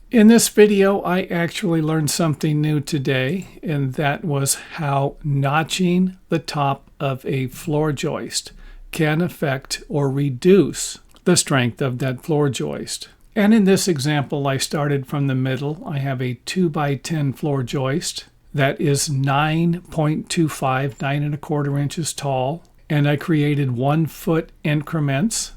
In this video, I actually learned something new today, and that was how notching the top of a floor joist can affect or reduce the strength of that floor joist. And in this example, I started from the middle. I have a 2x10 floor joist that is 9.25, 9.25 inches tall, and I created 1 foot increments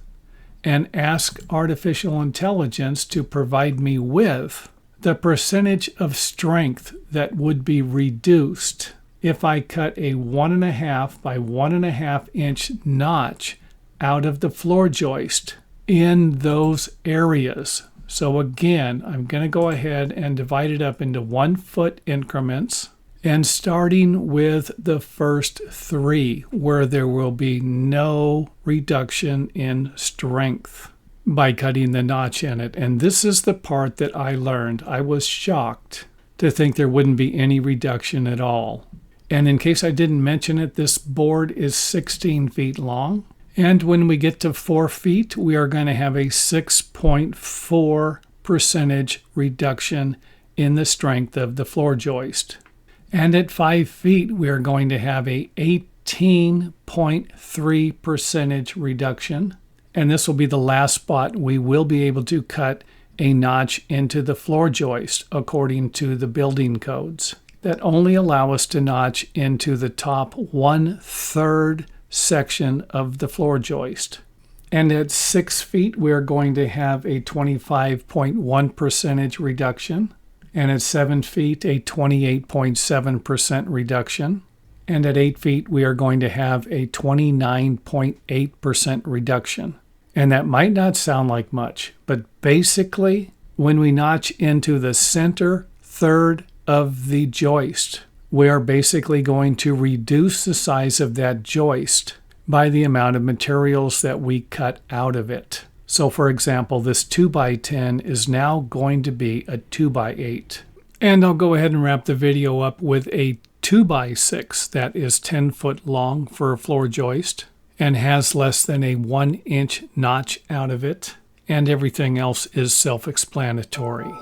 and ask artificial intelligence to provide me with the percentage of strength that would be reduced if I cut a 1.5 by 1.5 inch notch out of the floor joist in those areas. So again, I'm going to go ahead and divide it up into 1 foot increments, and starting with the first 3 where there will be no reduction in strength by cutting the notch in it. And this is the part that I learned. I was shocked to think there wouldn't be any reduction at all. And in case I didn't mention it, this board is 16 feet long. And when we get to 4 feet, we are going to have a 6.4% reduction in the strength of the floor joist. And at 5 feet, we are going to have a 18.3% reduction. And this will be the last spot we will be able to cut a notch into the floor joist according to the building codes that only allow us to notch into the top 1/3 section of the floor joist. And at 6 feet, we are going to have a 25.1% reduction. And at 7 feet, a 28.7% reduction. And at 8 feet, we are going to have a 29.8% reduction. And that might not sound like much, but basically, when we notch into the center third of the joist, we are basically going to reduce the size of that joist by the amount of materials that we cut out of it. So for example, this 2x10 is now going to be a 2x8. And I'll go ahead and wrap the video up with a 2x6 that is 10 foot long for a floor joist and has less than a 1 inch notch out of it. And everything else is self-explanatory.